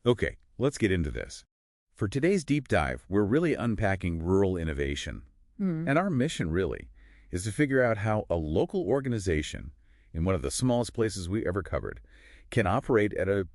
Okay, let's get into this. For today's deep dive, we're really unpacking rural innovation. And our mission, really, is to figure out how a local organization in one of the smallest places we ever covered can operate at a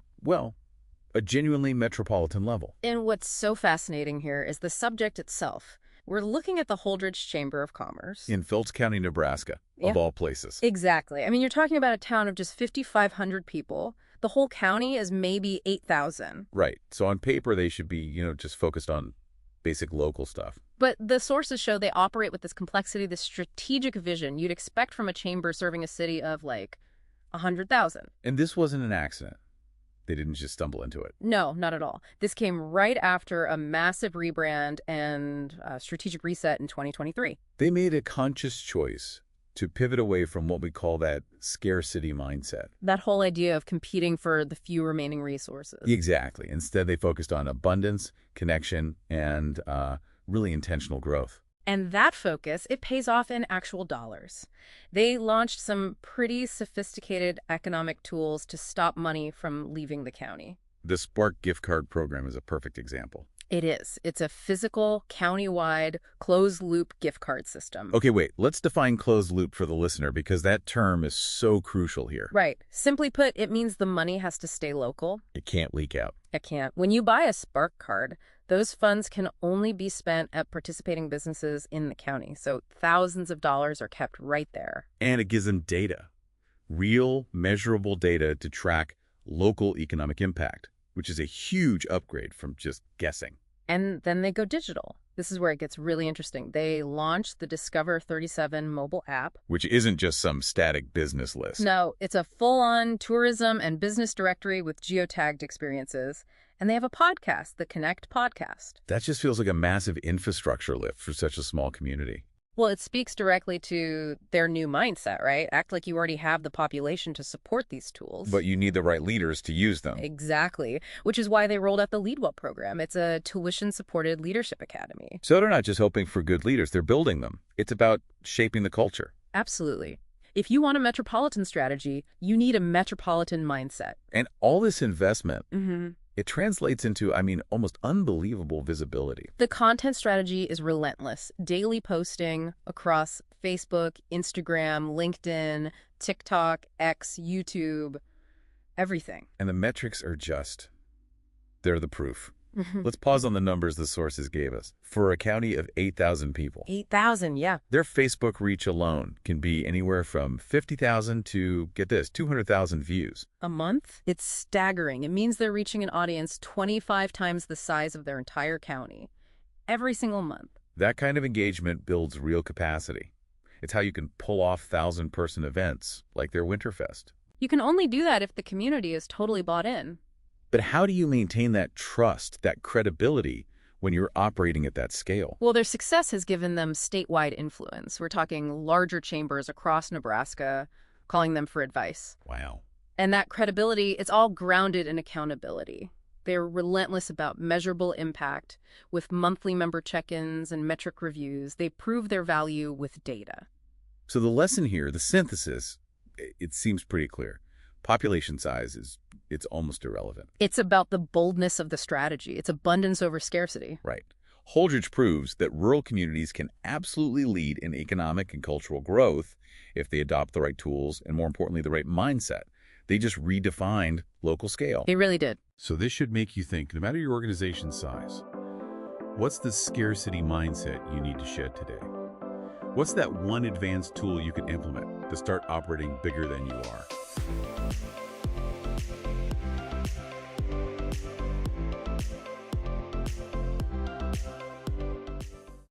genuinely metropolitan level. And what's so fascinating here is the subject itself. We're looking at the Holdrege Chamber of Commerce. In Phillips County, Nebraska, Yeah. of all places. Exactly. I mean, you're talking about a town of just 5,500 people. The whole county is maybe 8,000. Right. So on paper, they should be, just focused on basic local stuff. But the sources show they operate with this complexity, this strategic vision you'd expect from a chamber serving a city of, 100,000. And this wasn't an accident. They didn't just stumble into it. No, not at all. This came right after a massive rebrand and strategic reset in 2023. They made a conscious choice to pivot away from what we call that scarcity mindset. That whole idea of competing for the few remaining resources. Exactly. Instead, they focused on abundance, connection, and really intentional growth. And that focus, it pays off in actual dollars. They launched some pretty sophisticated economic tools to stop money from leaving the county. The Spark gift card program is a perfect example. It is. It's a physical, county-wide, closed-loop gift card system. Okay, wait. Let's define closed loop for the listener because that term is so crucial here. Right. Simply put, it means the money has to stay local. It can't leak out. It can't. When you buy a Spark card, those funds can only be spent at participating businesses in the county. So thousands of dollars are kept right there. And it gives them data. Real, measurable data to track local economic impact, which is a huge upgrade from just guessing. And then they go digital. This is where it gets really interesting. They launched the Discover 37 mobile app. Which isn't just some static business list. No, it's a full-on tourism and business directory with geotagged experiences. And they have a podcast, the Connect podcast. That just feels like a massive infrastructure lift for such a small community. Well, it speaks directly to their new mindset, right? Act like you already have the population to support these tools. But you need the right leaders to use them. Exactly, which is why they rolled out the LeadWell program. It's a tuition-supported leadership academy. So they're not just hoping for good leaders, they're building them. It's about shaping the culture. Absolutely. If you want a metropolitan strategy, you need a metropolitan mindset. And all this investment, it translates into, almost unbelievable visibility. The content strategy is relentless. Daily posting across Facebook, Instagram, LinkedIn, TikTok, X, YouTube, everything. And the metrics are they're the proof. Let's pause on the numbers the sources gave us. For a county of 8,000 people. 8,000, yeah. Their Facebook reach alone can be anywhere from 50,000 to, get this, 200,000 views. A month? It's staggering. It means they're reaching an audience 25 times the size of their entire county. Every single month. That kind of engagement builds real capacity. It's how you can pull off 1,000-person events like their Winterfest. You can only do that if the community is totally bought in. But how do you maintain that trust, that credibility, when you're operating at that scale? Well, their success has given them statewide influence. We're talking larger chambers across Nebraska, calling them for advice. Wow. And that credibility, it's all grounded in accountability. They're relentless about measurable impact with monthly member check-ins and metric reviews. They prove their value with data. So the lesson here, the synthesis, it seems pretty clear. Population size it's almost irrelevant. It's about the boldness of the strategy. It's abundance over scarcity. Right. Holdrege proves that rural communities can absolutely lead in economic and cultural growth if they adopt the right tools and, more importantly, the right mindset. They just redefined local scale. They really did. So this should make you think, no matter your organization's size, what's the scarcity mindset you need to shed today? What's that one advanced tool you can implement to start operating bigger than you are?